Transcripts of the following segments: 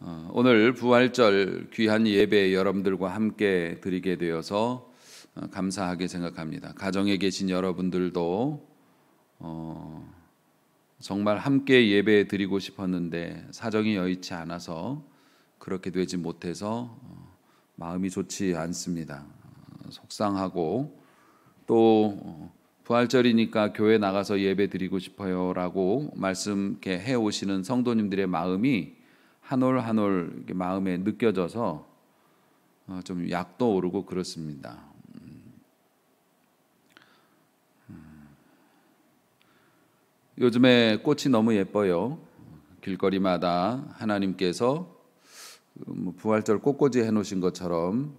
오늘 부활절 귀한 예배 여러분들과 함께 드리게 되어서 감사하게 생각합니다. 가정에 계신 여러분들도 정말 함께 예배 드리고 싶었는데 사정이 여의치 않아서 그렇게 되지 못해서 마음이 좋지 않습니다. 속상하고 또 부활절이니까 교회 나가서 예배 드리고 싶어요라고 말씀 이렇게 해 오시는 성도님들의 마음이 한 올 한 올 마음에 느껴져서 좀 약도 오르고 그렇습니다. 요즘에 꽃이 너무 예뻐요. 길거리마다 하나님께서 부활절 꽃꽂이 해놓으신 것처럼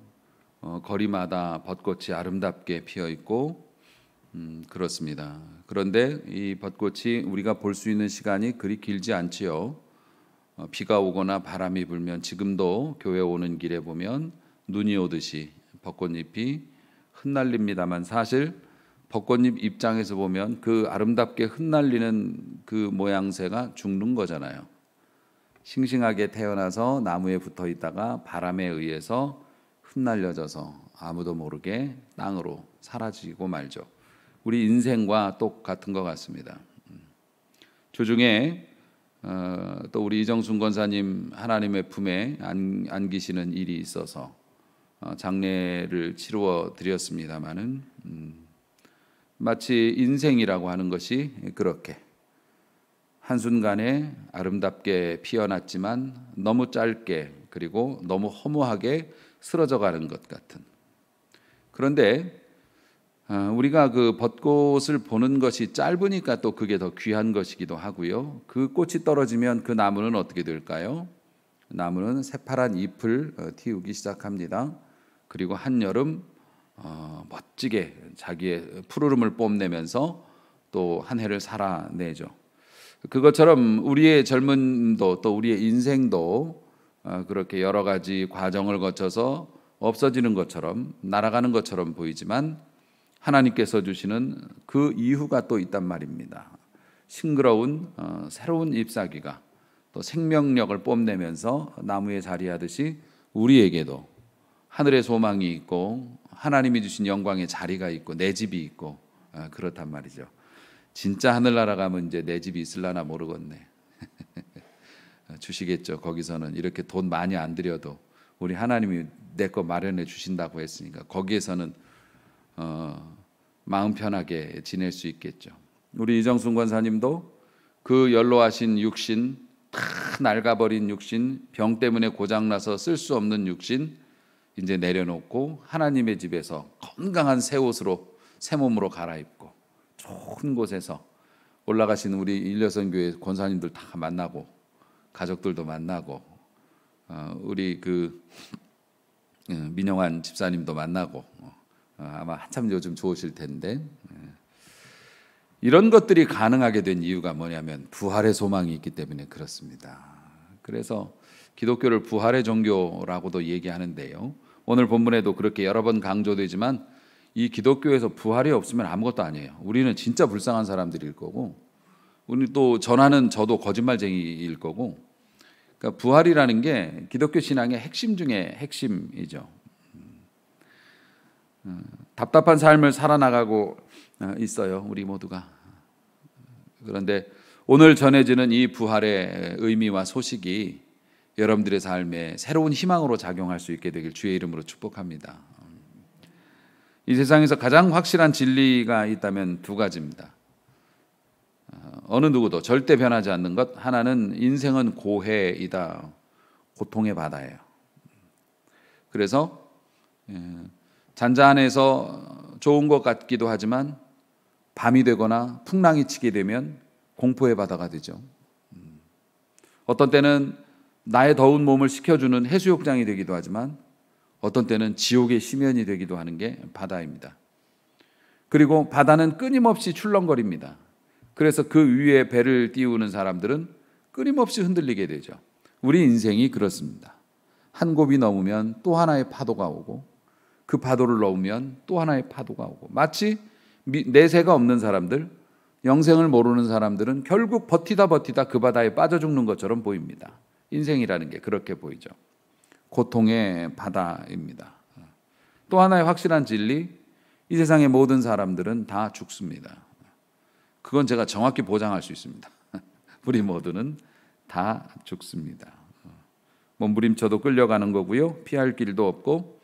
거리마다 벚꽃이 아름답게 피어 있고 그렇습니다. 그런데 이 벚꽃이 우리가 볼 수 있는 시간이 그리 길지 않지요. 비가 오거나 바람이 불면 지금도 교회 오는 길에 보면 눈이 오듯이 벚꽃잎이 흩날립니다만 사실 벚꽃잎 입장에서 보면 그 아름답게 흩날리는 그 모양새가 죽는 거잖아요. 싱싱하게 태어나서 나무에 붙어 있다가 바람에 의해서 흩날려져서 아무도 모르게 땅으로 사라지고 말죠. 우리 인생과 똑같은 것 같습니다. 주중에 또 우리 이정순 권사님 하나님의 품에 안기시는 일이 있어서 장례를 치루어 드렸습니다마는 마치 인생이라고 하는 것이 그렇게 한순간에 아름답게 피어났지만 너무 짧게 그리고 너무 허무하게 쓰러져 가는 것 같은. 그런데 우리가 그 벚꽃을 보는 것이 짧으니까 또 그게 더 귀한 것이기도 하고요. 그 꽃이 떨어지면 그 나무는 어떻게 될까요? 나무는 새파란 잎을 틔우기 시작합니다. 그리고 한여름 멋지게 자기의 푸르름을 뽐내면서 또 한 해를 살아내죠. 그것처럼 우리의 젊음도 또 우리의 인생도 그렇게 여러 가지 과정을 거쳐서 없어지는 것처럼 날아가는 것처럼 보이지만 하나님께서 주시는 그 이유가 또 있단 말입니다. 싱그러운 새로운 잎사귀가 또 생명력을 뽐내면서 나무에 자리하듯이 우리에게도 하늘의 소망이 있고 하나님이 주신 영광의 자리가 있고 내 집이 있고 그렇단 말이죠. 진짜 하늘나라 가면 이제 내 집이 있을라나 모르겠네. 주시겠죠. 거기서는 이렇게 돈 많이 안 들여도 우리 하나님이 내 거 마련해 주신다고 했으니까 거기에서는 마음 편하게 지낼 수 있겠죠. 우리 이정순 권사님도 그 연로하신 육신, 다 낡아버린 육신, 병 때문에 고장나서 쓸 수 없는 육신 이제 내려놓고 하나님의 집에서 건강한 새 옷으로 새 몸으로 갈아입고 좋은 곳에서 올라가신 우리 일려선교회 권사님들 다 만나고 가족들도 만나고 우리 그 민영환 집사님도 만나고 아마 한참 요즘 좋으실 텐데 이런 것들이 가능하게 된 이유가 뭐냐면 부활의 소망이 있기 때문에 그렇습니다. 그래서 기독교를 부활의 종교라고도 얘기하는데요. 오늘 본문에도 그렇게 여러 번 강조되지만 이 기독교에서 부활이 없으면 아무것도 아니에요. 우리는 진짜 불쌍한 사람들일 거고 우리 또 전하는 저도 거짓말쟁이일 거고 그러니까 부활이라는 게 기독교 신앙의 핵심 중에 핵심이죠. 답답한 삶을 살아나가고 있어요. 우리 모두가. 그런데 오늘 전해지는 이 부활의 의미와 소식이 여러분들의 삶에 새로운 희망으로 작용할 수 있게 되길 주의 이름으로 축복합니다. 이 세상에서 가장 확실한 진리가 있다면 두 가지입니다. 어느 누구도 절대 변하지 않는 것 하나는 인생은 고해이다. 고통의 바다예요. 그래서 잔잔해서 좋은 것 같기도 하지만 밤이 되거나 풍랑이 치게 되면 공포의 바다가 되죠. 어떤 때는 나의 더운 몸을 식혀주는 해수욕장이 되기도 하지만 어떤 때는 지옥의 심연이 되기도 하는 게 바다입니다. 그리고 바다는 끊임없이 출렁거립니다. 그래서 그 위에 배를 띄우는 사람들은 끊임없이 흔들리게 되죠. 우리 인생이 그렇습니다. 한 곱이 넘으면 또 하나의 파도가 오고 그 파도를 넘으면 또 하나의 파도가 오고 마치 내세가 없는 사람들, 영생을 모르는 사람들은 결국 버티다 그 바다에 빠져 죽는 것처럼 보입니다. 인생이라는 게 그렇게 보이죠. 고통의 바다입니다. 또 하나의 확실한 진리, 이 세상의 모든 사람들은 다 죽습니다. 그건 제가 정확히 보장할 수 있습니다. 우리 모두는 다 죽습니다. 몸부림쳐도 끌려가는 거고요. 피할 길도 없고,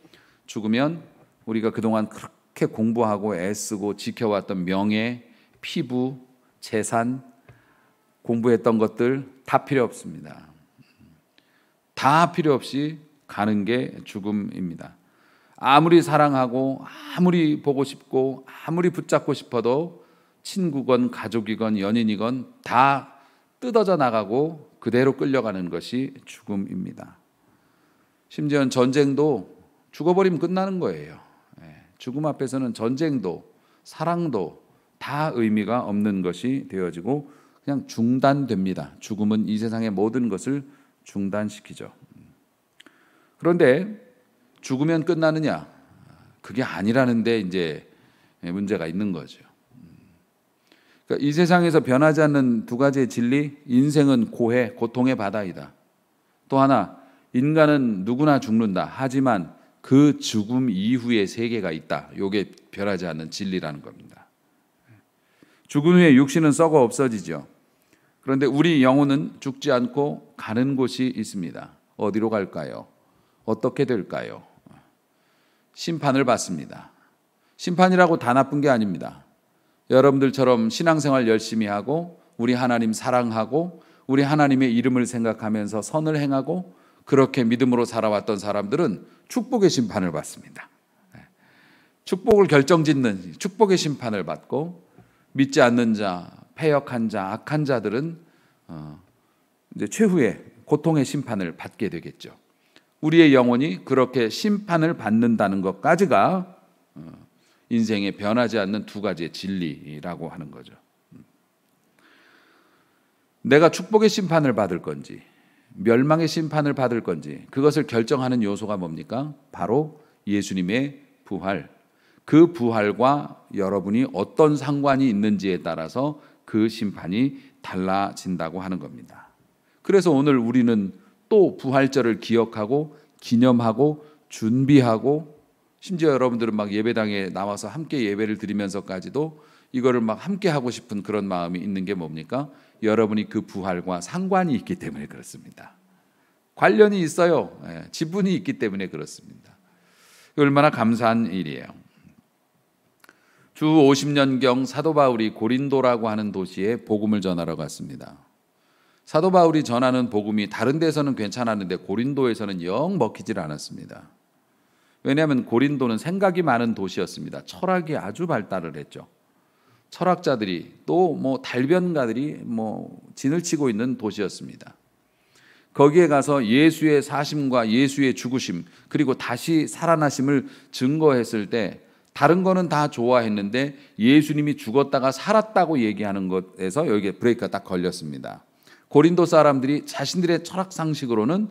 죽으면 우리가 그동안 그렇게 공부하고 애쓰고 지켜왔던 명예, 피부, 재산, 공부했던 것들 다 필요 없습니다. 다 필요 없이 가는 게 죽음입니다. 아무리 사랑하고 아무리 보고 싶고 아무리 붙잡고 싶어도 친구건 가족이건 연인이건 다 뜯어져 나가고 그대로 끌려가는 것이 죽음입니다. 심지어는 전쟁도 죽어버리면 끝나는 거예요. 죽음 앞에서는 전쟁도 사랑도 다 의미가 없는 것이 되어지고 그냥 중단됩니다. 죽음은 이 세상의 모든 것을 중단시키죠. 그런데 죽으면 끝나느냐? 그게 아니라는데 이제 문제가 있는 거죠. 그러니까 이 세상에서 변하지 않는 두 가지의 진리, 인생은 고해, 고통의 바다이다. 또 하나, 인간은 누구나 죽는다. 하지만 그 죽음 이후의 세계가 있다. 이게 변하지 않는 진리라는 겁니다. 죽은 후에 육신은 썩어 없어지죠. 그런데 우리 영혼은 죽지 않고 가는 곳이 있습니다. 어디로 갈까요? 어떻게 될까요? 심판을 받습니다. 심판이라고 다 나쁜 게 아닙니다. 여러분들처럼 신앙생활 열심히 하고 우리 하나님 사랑하고 우리 하나님의 이름을 생각하면서 선을 행하고 그렇게 믿음으로 살아왔던 사람들은 축복의 심판을 받습니다. 축복을 결정짓는 축복의 심판을 받고 믿지 않는 자, 패역한 자, 악한 자들은 이제 최후의 고통의 심판을 받게 되겠죠. 우리의 영혼이 그렇게 심판을 받는다는 것까지가 인생에 변하지 않는 두 가지의 진리라고 하는 거죠. 내가 축복의 심판을 받을 건지 멸망의 심판을 받을 건지 그것을 결정하는 요소가 뭡니까? 바로 예수님의 부활. 그 부활과 여러분이 어떤 상관이 있는지에 따라서 그 심판이 달라진다고 하는 겁니다. 그래서 오늘 우리는 또 부활절을 기억하고 기념하고 준비하고 심지어 여러분들은 막 예배당에 나와서 함께 예배를 드리면서까지도 이거를 막 함께 하고 싶은 그런 마음이 있는 게 뭡니까? 여러분이 그 부활과 상관이 있기 때문에 그렇습니다. 관련이 있어요. 지분이 있기 때문에 그렇습니다. 얼마나 감사한 일이에요. 주 50년경 사도 바울이 고린도라고 하는 도시에 복음을 전하러 갔습니다. 사도 바울이 전하는 복음이 다른 데서는 괜찮았는데 고린도에서는 영 먹히질 않았습니다. 왜냐하면 고린도는 생각이 많은 도시였습니다. 철학이 아주 발달을 했죠. 철학자들이 또 뭐 달변가들이 뭐 진을 치고 있는 도시였습니다. 거기에 가서 예수의 사심과 예수의 죽으심 그리고 다시 살아나심을 증거했을 때 다른 거는 다 좋아했는데 예수님이 죽었다가 살았다고 얘기하는 것에서 여기에 브레이크가 딱 걸렸습니다. 고린도 사람들이 자신들의 철학 상식으로는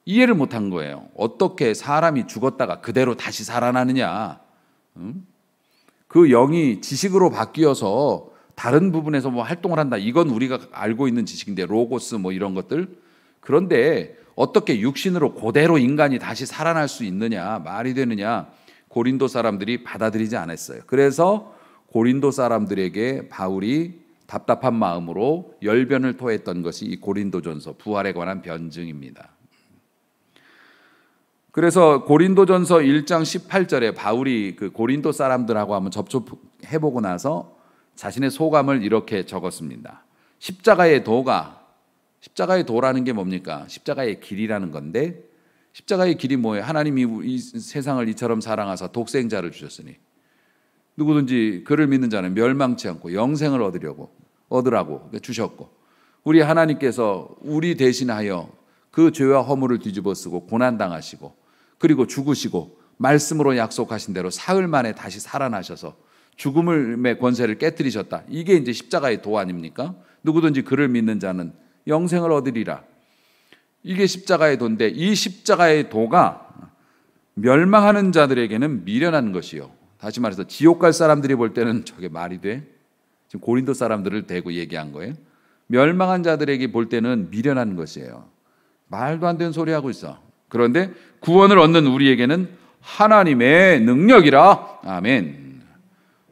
이해를 못한 거예요. 어떻게 사람이 죽었다가 그대로 다시 살아나느냐. 그 영이 지식으로 바뀌어서 다른 부분에서 뭐 활동을 한다. 이건 우리가 알고 있는 지식인데 로고스 뭐 이런 것들. 그런데 어떻게 육신으로 그대로 인간이 다시 살아날 수 있느냐. 말이 되느냐. 고린도 사람들이 받아들이지 않았어요. 그래서 고린도 사람들에게 바울이 답답한 마음으로 열변을 토했던 것이 이 고린도전서 부활에 관한 변증입니다. 그래서 고린도전서 1장 18절에 바울이 그 고린도 사람들하고 한번 접촉해보고 나서 자신의 소감을 이렇게 적었습니다. 십자가의 도라는 게 뭡니까? 십자가의 길이라는 건데 십자가의 길이 뭐예요? 하나님이 이 세상을 이처럼 사랑하사 독생자를 주셨으니 누구든지 그를 믿는 자는 멸망치 않고 영생을 얻으라고 주셨고 우리 하나님께서 우리 대신하여 그 죄와 허물을 뒤집어 쓰고 고난당하시고 그리고 죽으시고 말씀으로 약속하신 대로 사흘 만에 다시 살아나셔서 죽음의 권세를 깨뜨리셨다. 이게 이제 십자가의 도 아닙니까? 누구든지 그를 믿는 자는 영생을 얻으리라. 이게 십자가의 도인데 이 십자가의 도가 멸망하는 자들에게는 미련한 것이요. 다시 말해서 지옥 갈 사람들이 볼 때는 저게 말이 돼? 지금 고린도 사람들을 대고 얘기한 거예요. 멸망한 자들에게 볼 때는 미련한 것이에요. 말도 안 되는 소리 하고 있어. 그런데 구원을 얻는 우리에게는 하나님의 능력이라. 아멘.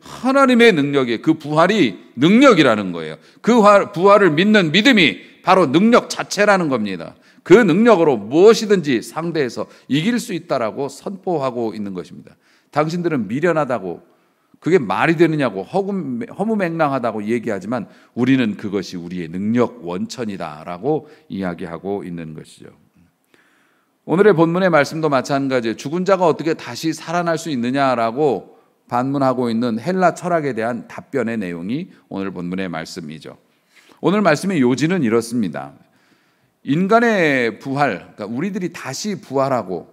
하나님의 능력이, 그 부활이 능력이라는 거예요. 그 부활을 믿는 믿음이 바로 능력 자체라는 겁니다. 그 능력으로 무엇이든지 상대해서 이길 수 있다라고 선포하고 있는 것입니다. 당신들은 미련하다고, 그게 말이 되느냐고 허무맹랑하다고 얘기하지만 우리는 그것이 우리의 능력 원천이다라고 이야기하고 있는 것이죠. 오늘의 본문의 말씀도 마찬가지예요. 죽은 자가 어떻게 다시 살아날 수 있느냐라고 반문하고 있는 헬라 철학에 대한 답변의 내용이 오늘 본문의 말씀이죠. 오늘 말씀의 요지는 이렇습니다. 인간의 부활, 그러니까 우리들이 다시 부활하고,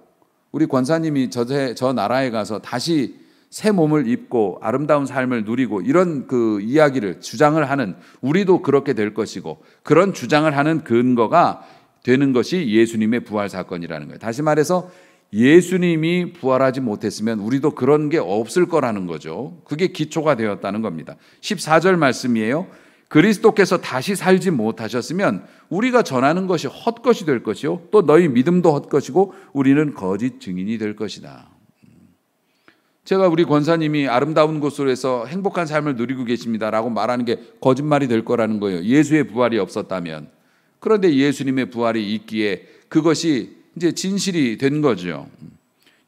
우리 권사님이 저 나라에 가서 다시 새 몸을 입고 아름다운 삶을 누리고 이런 그 이야기를 주장을 하는, 우리도 그렇게 될 것이고, 그런 주장을 하는 근거가 되는 것이 예수님의 부활 사건이라는 거예요. 다시 말해서 예수님이 부활하지 못했으면 우리도 그런 게 없을 거라는 거죠. 그게 기초가 되었다는 겁니다. 14절 말씀이에요. 그리스도께서 다시 살지 못하셨으면 우리가 전하는 것이 헛것이 될 것이요, 또 너희 믿음도 헛것이고 우리는 거짓 증인이 될 것이다. 제가 우리 권사님이 아름다운 곳으로서 행복한 삶을 누리고 계십니다라고 말하는 게 거짓말이 될 거라는 거예요. 예수의 부활이 없었다면. 그런데 예수님의 부활이 있기에 그것이 이제 진실이 된 거죠.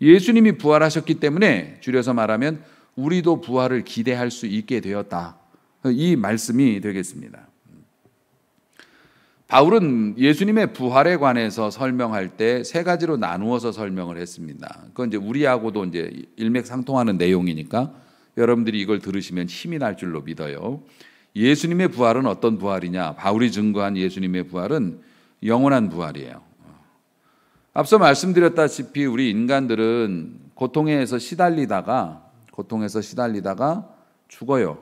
예수님이 부활하셨기 때문에 줄여서 말하면 우리도 부활을 기대할 수 있게 되었다. 이 말씀이 되겠습니다. 바울은 예수님의 부활에 관해서 설명할 때 세 가지로 나누어서 설명을 했습니다. 그건 이제 우리하고도 이제 일맥상통하는 내용이니까 여러분들이 이걸 들으시면 힘이 날 줄로 믿어요. 예수님의 부활은 어떤 부활이냐? 바울이 증거한 예수님의 부활은 영원한 부활이에요. 앞서 말씀드렸다시피 우리 인간들은 고통에서 시달리다가 죽어요.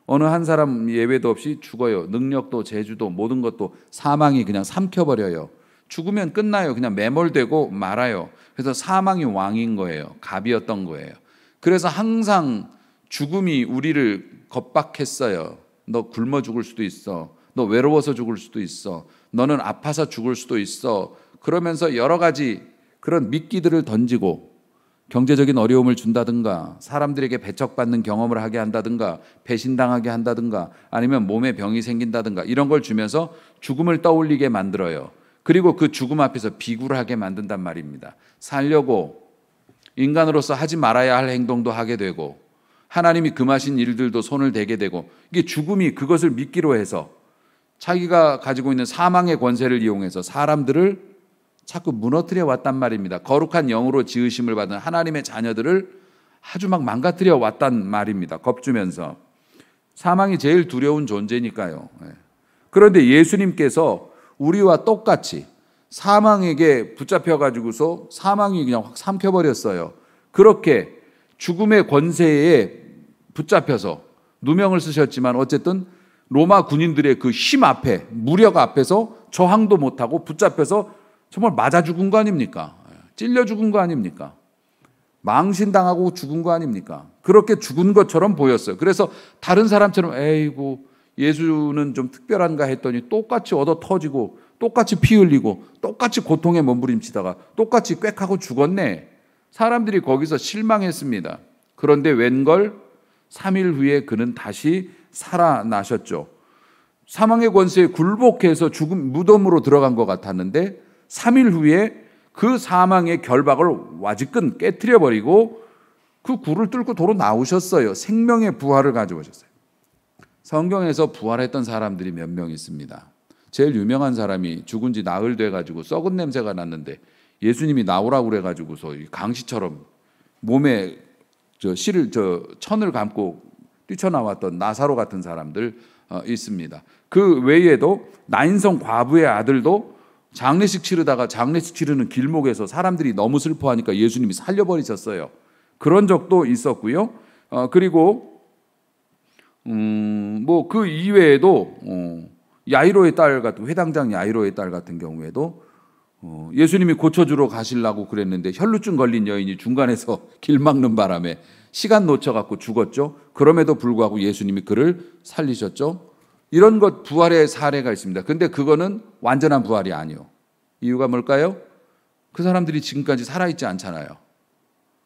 어느 한 사람 예외도 없이 죽어요. 능력도 재주도 모든 것도 사망이 그냥 삼켜버려요. 죽으면 끝나요. 그냥 매몰되고 말아요. 그래서 사망이 왕인 거예요. 갑이었던 거예요. 그래서 항상 죽음이 우리를 겁박했어요. 너 굶어 죽을 수도 있어. 너 외로워서 죽을 수도 있어. 너는 아파서 죽을 수도 있어. 그러면서 여러 가지 그런 미끼들을 던지고 경제적인 어려움을 준다든가, 사람들에게 배척받는 경험을 하게 한다든가, 배신당하게 한다든가, 아니면 몸에 병이 생긴다든가 이런 걸 주면서 죽음을 떠올리게 만들어요. 그리고 그 죽음 앞에서 비굴하게 만든단 말입니다. 살려고 인간으로서 하지 말아야 할 행동도 하게 되고, 하나님이 금하신 일들도 손을 대게 되고, 이게 죽음이 그것을 미끼로 해서 자기가 가지고 있는 사망의 권세를 이용해서 사람들을 자꾸 무너뜨려 왔단 말입니다. 거룩한 영으로 지으심을 받은 하나님의 자녀들을 아주 막 망가뜨려 왔단 말입니다. 겁주면서. 사망이 제일 두려운 존재니까요. 그런데 예수님께서 우리와 똑같이 사망에게 붙잡혀가지고서 사망이 그냥 확 삼켜버렸어요. 그렇게 죽음의 권세에 붙잡혀서 누명을 쓰셨지만 어쨌든 로마 군인들의 그 힘 앞에, 무력 앞에서 저항도 못하고 붙잡혀서 정말 맞아 죽은 거 아닙니까? 찔려 죽은 거 아닙니까? 망신당하고 죽은 거 아닙니까? 그렇게 죽은 것처럼 보였어요. 그래서 다른 사람처럼 에이구 예수는 좀 특별한가 했더니 똑같이 얻어 터지고 똑같이 피 흘리고 똑같이 고통에 몸부림치다가 똑같이 꽥하고 죽었네. 사람들이 거기서 실망했습니다. 그런데 웬걸 3일 후에 그는 다시 살아나셨죠. 사망의 권세에 굴복해서 죽음 무덤으로 들어간 것 같았는데 3일 후에 그 사망의 결박을 와지끈 깨트려버리고 그 굴을 뚫고 도로 나오셨어요. 생명의 부활을 가져오셨어요. 성경에서 부활했던 사람들이 몇 명 있습니다. 제일 유명한 사람이 죽은 지 나흘 돼가지고 썩은 냄새가 났는데 예수님이 나오라고 그래가지고서 강시처럼 몸에 천을 감고 뛰쳐나왔던 나사로 같은 사람들 있습니다. 그 외에도 나인성 과부의 아들도 장례식 치르다가 장례식 치르는 길목에서 사람들이 너무 슬퍼하니까 예수님이 살려버리셨어요. 그런 적도 있었고요. 그리고 뭐 그 이외에도 야이로의 딸 같은 회당장 야이로의 딸 같은 경우에도 예수님이 고쳐주러 가시려고 그랬는데 혈루증 걸린 여인이 중간에서 길 막는 바람에 시간 놓쳐갖고 죽었죠. 그럼에도 불구하고 예수님이 그를 살리셨죠. 이런 것 부활의 사례가 있습니다. 근데 그거는 완전한 부활이 아니요. 이유가 뭘까요? 그 사람들이 지금까지 살아있지 않잖아요.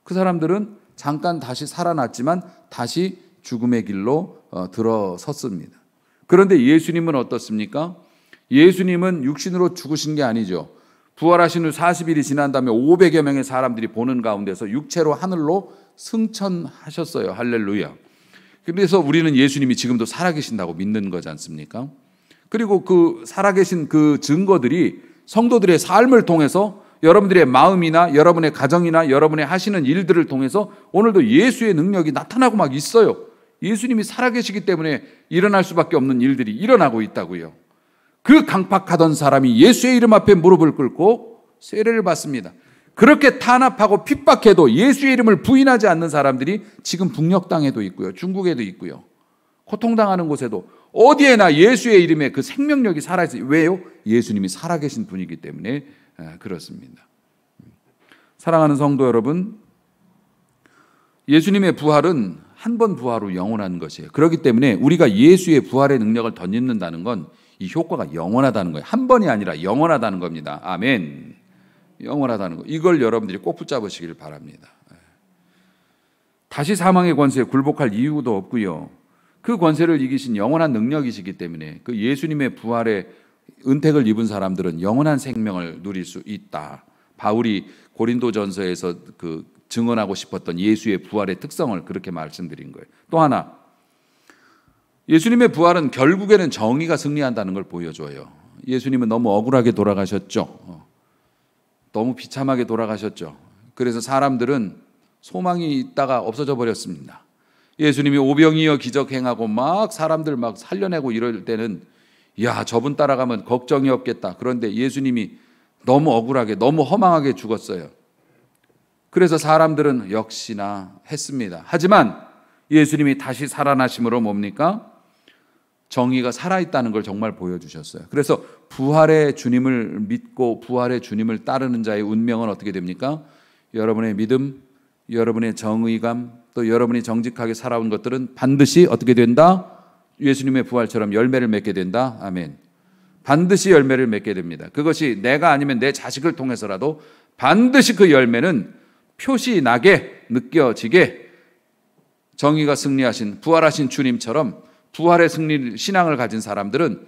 그 사람들은 잠깐 다시 살아났지만 다시 죽음의 길로 들어섰습니다. 그런데 예수님은 어떻습니까? 예수님은 육신으로 죽으신 게 아니죠. 부활하신 후 40일이 지난 다음에 500여 명의 사람들이 보는 가운데서 육체로 하늘로 승천하셨어요. 할렐루야. 그래서 우리는 예수님이 지금도 살아계신다고 믿는 거지 않습니까? 그리고 그 살아계신 그 증거들이 성도들의 삶을 통해서 여러분들의 마음이나 여러분의 가정이나 여러분의 하시는 일들을 통해서 오늘도 예수의 능력이 나타나고 막 있어요. 예수님이 살아계시기 때문에 일어날 수밖에 없는 일들이 일어나고 있다고요. 그 강팍하던 사람이 예수의 이름 앞에 무릎을 꿇고 세례를 받습니다. 그렇게 탄압하고 핍박해도 예수의 이름을 부인하지 않는 사람들이 지금 북녘 땅에도 있고요. 중국에도 있고요. 고통당하는 곳에도 어디에나 예수의 이름에 그 생명력이 살아있어요. 왜요? 예수님이 살아계신 분이기 때문에 그렇습니다. 사랑하는 성도 여러분, 예수님의 부활은 한 번 부활 후 영원한 것이에요. 그렇기 때문에 우리가 예수의 부활의 능력을 덧입는다는 건 이 효과가 영원하다는 거예요. 한 번이 아니라 영원하다는 겁니다. 아멘. 영원하다는 거. 이걸 여러분들이 꼭 붙잡으시길 바랍니다. 다시 사망의 권세에 굴복할 이유도 없고요. 그 권세를 이기신 영원한 능력이시기 때문에 그 예수님의 부활의 은택을 입은 사람들은 영원한 생명을 누릴 수 있다. 바울이 고린도전서에서 그 증언하고 싶었던 예수의 부활의 특성을 그렇게 말씀드린 거예요. 또 하나, 예수님의 부활은 결국에는 정의가 승리한다는 걸 보여줘요. 예수님은 너무 억울하게 돌아가셨죠. 너무 비참하게 돌아가셨죠. 그래서 사람들은 소망이 있다가 없어져 버렸습니다. 예수님이 오병이어 기적 행하고 막 사람들 막 살려내고 이럴 때는 야, 저분 따라가면 걱정이 없겠다. 그런데 예수님이 너무 억울하게 너무 허망하게 죽었어요. 그래서 사람들은 역시나 했습니다. 하지만 예수님이 다시 살아나심으로 뭡니까? 정의가 살아있다는 걸 정말 보여주셨어요. 그래서 부활의 주님을 믿고 부활의 주님을 따르는 자의 운명은 어떻게 됩니까? 여러분의 믿음, 여러분의 정의감, 또 여러분이 정직하게 살아온 것들은 반드시 어떻게 된다? 예수님의 부활처럼 열매를 맺게 된다. 아멘. 반드시 열매를 맺게 됩니다. 그것이 내가 아니면 내 자식을 통해서라도 반드시 그 열매는 표시 나게 느껴지게 정의가 승리하신 부활하신 주님처럼 부활의 승리 신앙을 가진 사람들은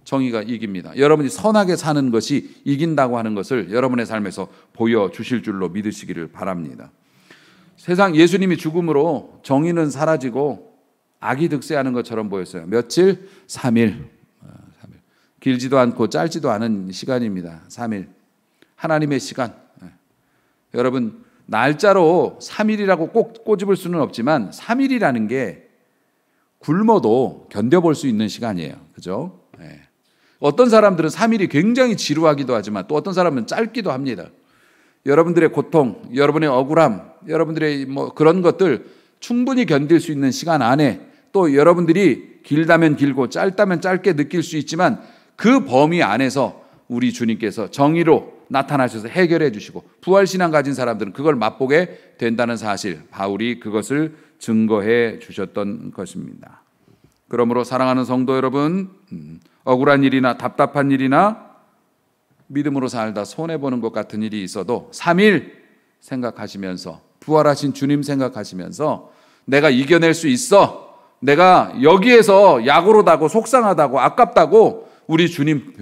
정의가 이깁니다. 여러분이 선하게 사는 것이 이긴다고 하는 것을 여러분의 삶에서 보여주실 줄로 믿으시기를 바랍니다. 세상 예수님이 죽음으로 정의는 사라지고 악이 득세하는 것처럼 보였어요. 며칠? 3일. 길지도 않고 짧지도 않은 시간입니다. 3일. 하나님의 시간. 여러분, 날짜로 3일이라고 꼭 꼬집을 수는 없지만 3일이라는 게 굶어도 견뎌볼 수 있는 시간이에요. 그죠? 네. 어떤 사람들은 3일이 굉장히 지루하기도 하지만 또 어떤 사람은 짧기도 합니다. 여러분들의 고통, 여러분의 억울함, 여러분들의 뭐 그런 것들 충분히 견딜 수 있는 시간 안에 또 여러분들이 길다면 길고 짧다면 짧게 느낄 수 있지만 그 범위 안에서 우리 주님께서 정의로 나타나셔서 해결해 주시고 부활신앙 가진 사람들은 그걸 맛보게 된다는 사실, 바울이 그것을 증거해 주셨던 것입니다. 그러므로 사랑하는 성도 여러분, 억울한 일이나 답답한 일이나 믿음으로 살다 손해보는 것 같은 일이 있어도 3일 생각하시면서 부활하신 주님 생각하시면서 내가 이겨낼 수 있어, 내가 여기에서 약오르다고 속상하다고 아깝다고 우리 주님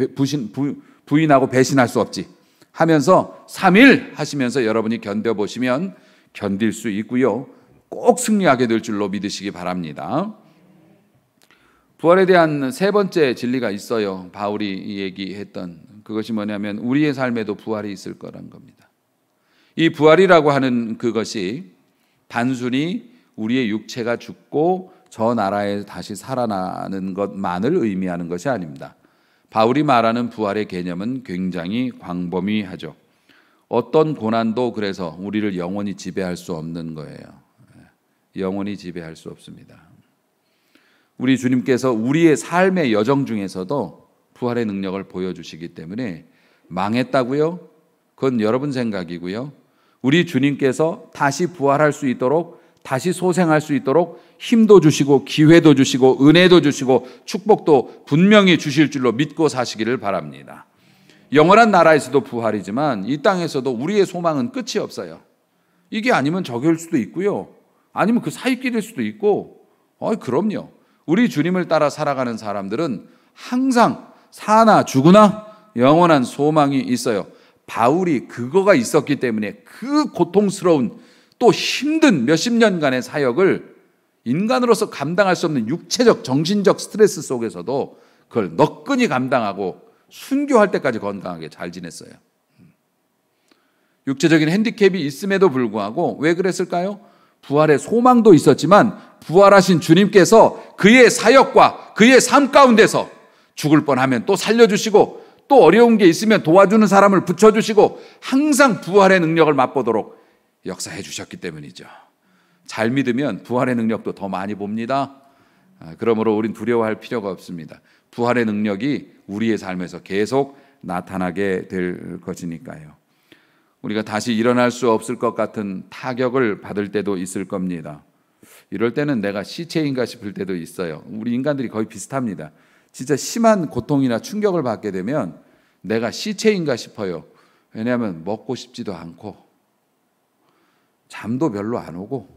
부인하고 배신할 수 없지 하면서 3일 하시면서 여러분이 견뎌보시면 견딜 수 있고요. 꼭 승리하게 될 줄로 믿으시기 바랍니다. 부활에 대한 세 번째 진리가 있어요. 바울이 얘기했던 그것이 뭐냐면 우리의 삶에도 부활이 있을 거란 겁니다. 이 부활이라고 하는 그것이 단순히 우리의 육체가 죽고 저 나라에 다시 살아나는 것만을 의미하는 것이 아닙니다. 바울이 말하는 부활의 개념은 굉장히 광범위하죠. 어떤 고난도 그래서 우리를 영원히 지배할 수 없는 거예요. 영원히 지배할 수 없습니다. 우리 주님께서 우리의 삶의 여정 중에서도 부활의 능력을 보여주시기 때문에 망했다고요? 그건 여러분 생각이고요. 우리 주님께서 다시 부활할 수 있도록 다시 소생할 수 있도록 힘도 주시고 기회도 주시고 은혜도 주시고 축복도 분명히 주실 줄로 믿고 사시기를 바랍니다. 영원한 나라에서도 부활이지만 이 땅에서도 우리의 소망은 끝이 없어요. 이게 아니면 저기일 수도 있고요. 아니면 그 사이길일 수도 있고. 그럼요. 우리 주님을 따라 살아가는 사람들은 항상 사나 죽으나 영원한 소망이 있어요. 바울이 그거가 있었기 때문에 그 고통스러운 또 힘든 몇십 년간의 사역을 인간으로서 감당할 수 없는 육체적 정신적 스트레스 속에서도 그걸 너끈히 감당하고 순교할 때까지 건강하게 잘 지냈어요. 육체적인 핸디캡이 있음에도 불구하고 왜 그랬을까요? 부활의 소망도 있었지만 부활하신 주님께서 그의 사역과 그의 삶 가운데서 죽을 뻔하면 또 살려주시고 또 어려운 게 있으면 도와주는 사람을 붙여주시고 항상 부활의 능력을 맛보도록 역사해 주셨기 때문이죠. 잘 믿으면 부활의 능력도 더 많이 봅니다. 그러므로 우린 두려워할 필요가 없습니다. 부활의 능력이 우리의 삶에서 계속 나타나게 될 것이니까요. 우리가 다시 일어날 수 없을 것 같은 타격을 받을 때도 있을 겁니다. 이럴 때는 내가 시체인가 싶을 때도 있어요. 우리 인간들이 거의 비슷합니다. 진짜 심한 고통이나 충격을 받게 되면 내가 시체인가 싶어요. 왜냐하면 먹고 싶지도 않고 잠도 별로 안 오고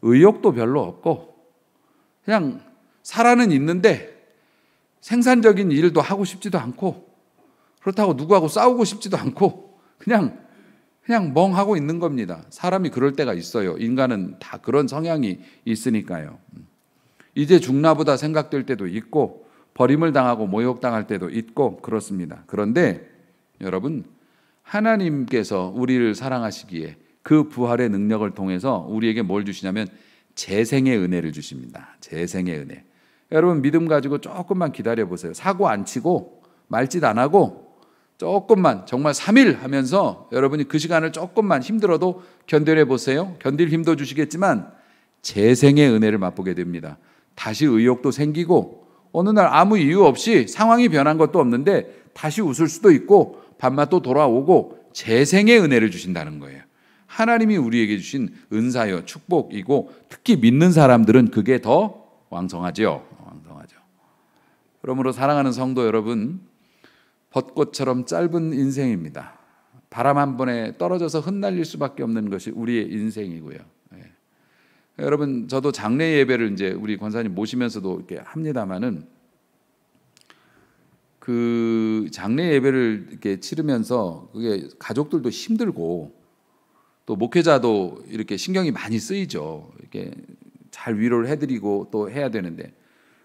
의욕도 별로 없고 그냥 살아는 있는데 생산적인 일도 하고 싶지도 않고 그렇다고 누구하고 싸우고 싶지도 않고 그냥 멍하고 있는 겁니다. 사람이 그럴 때가 있어요. 인간은 다 그런 성향이 있으니까요. 이제 죽나 보다 생각될 때도 있고 버림을 당하고 모욕당할 때도 있고 그렇습니다. 그런데 여러분, 하나님께서 우리를 사랑하시기에 그 부활의 능력을 통해서 우리에게 뭘 주시냐면 재생의 은혜를 주십니다. 재생의 은혜. 여러분 믿음 가지고 조금만 기다려 보세요. 사고 안 치고 말짓 안 하고 조금만 정말 3일 하면서 여러분이 그 시간을 조금만 힘들어도 견뎌내 보세요. 견딜 힘도 주시겠지만 재생의 은혜를 맛보게 됩니다. 다시 의욕도 생기고 어느 날 아무 이유 없이 상황이 변한 것도 없는데 다시 웃을 수도 있고 밥맛도 돌아오고 재생의 은혜를 주신다는 거예요. 하나님이 우리에게 주신 은사요 축복이고 특히 믿는 사람들은 그게 더 왕성하죠. 왕성하죠. 그러므로 사랑하는 성도 여러분, 벚꽃처럼 짧은 인생입니다. 바람 한 번에 떨어져서 흩날릴 수밖에 없는 것이 우리의 인생이고요. 예. 여러분, 저도 장례 예배를 이제 우리 권사님 모시면서도 이렇게 합니다만은 그 장례 예배를 이렇게 치르면서 그게 가족들도 힘들고 또 목회자도 이렇게 신경이 많이 쓰이죠. 이렇게 잘 위로를 해드리고 또 해야 되는데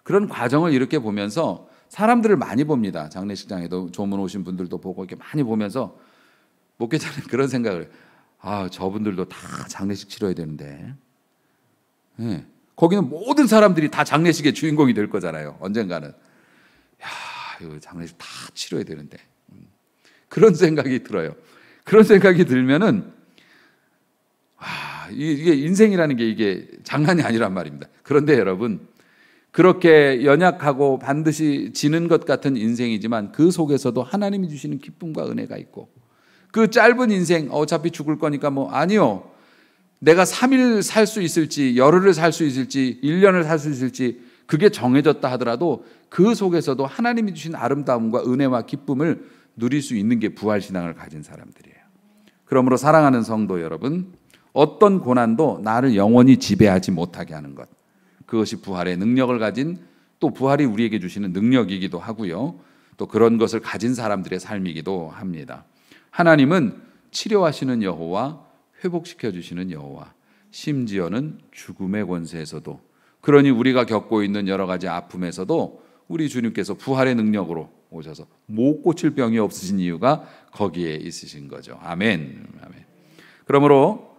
그런 과정을 이렇게 보면서 사람들을 많이 봅니다. 장례식장에도 조문 오신 분들도 보고 이렇게 많이 보면서 목회자는 그런 생각을 저분들도 다 장례식 치러야 되는데 네. 거기는 모든 사람들이 다 장례식의 주인공이 될 거잖아요. 언젠가는 이거 장례식 다 치러야 되는데 그런 생각이 들어요. 그런 생각이 들면은 이게 인생이라는 게 이게 장난이 아니란 말입니다. 그런데 여러분 그렇게 연약하고 반드시 지는 것 같은 인생이지만 그 속에서도 하나님이 주시는 기쁨과 은혜가 있고 그 짧은 인생 어차피 죽을 거니까 아니요. 내가 3일 살 수 있을지 열흘을 살 수 있을지 1년을 살 수 있을지 그게 정해졌다 하더라도 그 속에서도 하나님이 주신 아름다움과 은혜와 기쁨을 누릴 수 있는 게 부활신앙을 가진 사람들이에요. 그러므로 사랑하는 성도 여러분, 어떤 고난도 나를 영원히 지배하지 못하게 하는 것, 그것이 부활의 능력을 가진 또 부활이 우리에게 주시는 능력이기도 하고요. 또 그런 것을 가진 사람들의 삶이기도 합니다. 하나님은 치료하시는 여호와, 회복시켜 주시는 여호와, 심지어는 죽음의 권세에서도, 그러니 우리가 겪고 있는 여러 가지 아픔에서도 우리 주님께서 부활의 능력으로 오셔서 못 고칠 병이 없으신 이유가 거기에 있으신 거죠. 아멘. 아멘. 그러므로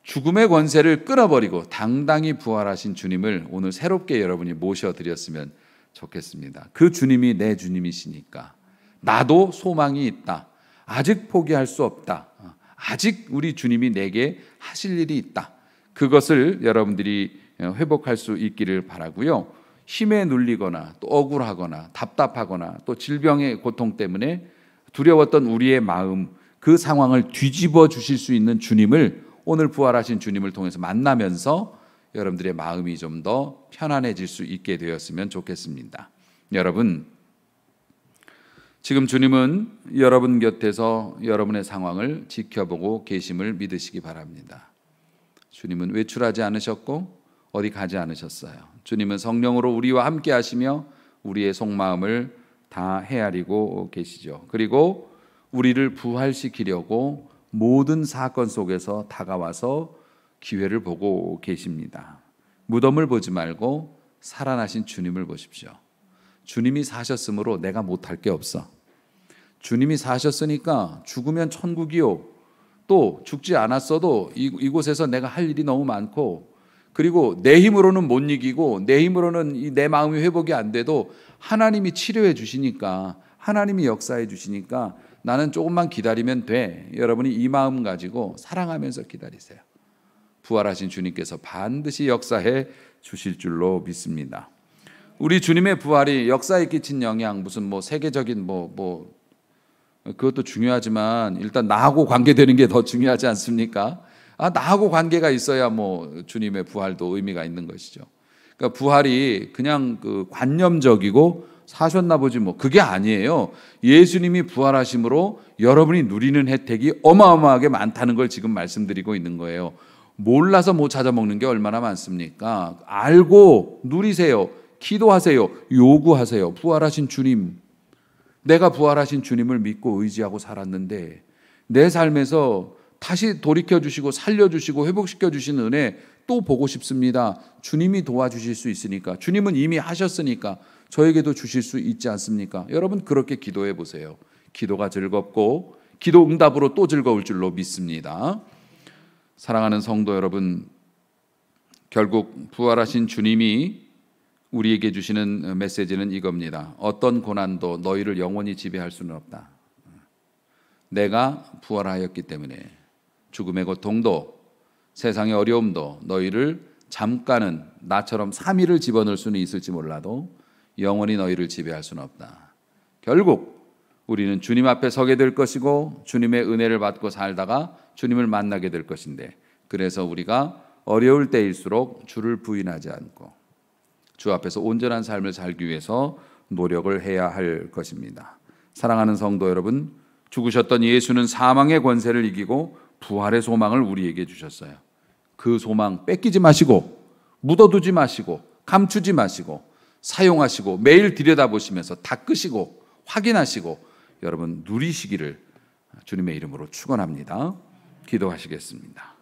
죽음의 권세를 끊어버리고 당당히 부활하신 주님을 오늘 새롭게 여러분이 모셔드렸으면 좋겠습니다. 그 주님이 내 주님이시니까 나도 소망이 있다. 아직 포기할 수 없다. 아직 우리 주님이 내게 하실 일이 있다. 그것을 여러분들이 회복할 수 있기를 바라고요. 힘에 눌리거나 또 억울하거나 답답하거나 또 질병의 고통 때문에 두려웠던 우리의 마음, 그 상황을 뒤집어 주실 수 있는 주님을 오늘 부활하신 주님을 통해서 만나면서 여러분들의 마음이 좀 더 편안해질 수 있게 되었으면 좋겠습니다. 여러분, 지금 주님은 여러분 곁에서 여러분의 상황을 지켜보고 계심을 믿으시기 바랍니다. 주님은 외출하지 않으셨고 어디 가지 않으셨어요. 주님은 성령으로 우리와 함께 하시며 우리의 속마음을 다 헤아리고 계시죠. 그리고 우리를 부활시키려고 모든 사건 속에서 다가와서 기회를 보고 계십니다. 무덤을 보지 말고 살아나신 주님을 보십시오. 주님이 사셨으므로 내가 못할 게 없어. 주님이 사셨으니까 죽으면 천국이요. 또 죽지 않았어도 이곳에서 내가 할 일이 너무 많고, 그리고 내 힘으로는 못 이기고 내 힘으로는 내 마음이 회복이 안 돼도 하나님이 치료해 주시니까, 하나님이 역사해 주시니까 나는 조금만 기다리면 돼. 여러분이 이 마음 가지고 사랑하면서 기다리세요. 부활하신 주님께서 반드시 역사해 주실 줄로 믿습니다. 우리 주님의 부활이 역사에 끼친 영향, 무슨 세계적인 그것도 중요하지만 일단 나하고 관계되는 게 더 중요하지 않습니까? 나하고 관계가 있어야 주님의 부활도 의미가 있는 것이죠. 그러니까 부활이 그냥 관념적이고 사셨나 보지 그게 아니에요. 예수님이 부활하심으로 여러분이 누리는 혜택이 어마어마하게 많다는 걸 지금 말씀드리고 있는 거예요. 몰라서 못 찾아 먹는 게 얼마나 많습니까? 알고 누리세요. 기도하세요. 요구하세요. 부활하신 주님, 내가 부활하신 주님을 믿고 의지하고 살았는데 내 삶에서 다시 돌이켜주시고 살려주시고 회복시켜주시는 은혜 또 보고 싶습니다. 주님이 도와주실 수 있으니까, 주님은 이미 하셨으니까 저에게도 주실 수 있지 않습니까? 여러분, 그렇게 기도해 보세요. 기도가 즐겁고 기도 응답으로 또 즐거울 줄로 믿습니다. 사랑하는 성도 여러분, 결국 부활하신 주님이 우리에게 주시는 메시지는 이겁니다. 어떤 고난도 너희를 영원히 지배할 수는 없다. 내가 부활하였기 때문에 죽음의 고통도 세상의 어려움도 너희를 잠깐은 나처럼 3일을 집어넣을 수는 있을지 몰라도 영원히 너희를 지배할 수는 없다. 결국 우리는 주님 앞에 서게 될 것이고 주님의 은혜를 받고 살다가 주님을 만나게 될 것인데, 그래서 우리가 어려울 때일수록 주를 부인하지 않고 주 앞에서 온전한 삶을 살기 위해서 노력을 해야 할 것입니다. 사랑하는 성도 여러분, 죽으셨던 예수는 사망의 권세를 이기고 부활의 소망을 우리에게 주셨어요. 그 소망 뺏기지 마시고 묻어두지 마시고 감추지 마시고 사용하시고 매일 들여다보시면서 닦으시고 확인하시고 여러분 누리시기를 주님의 이름으로 축원합니다. 기도하시겠습니다.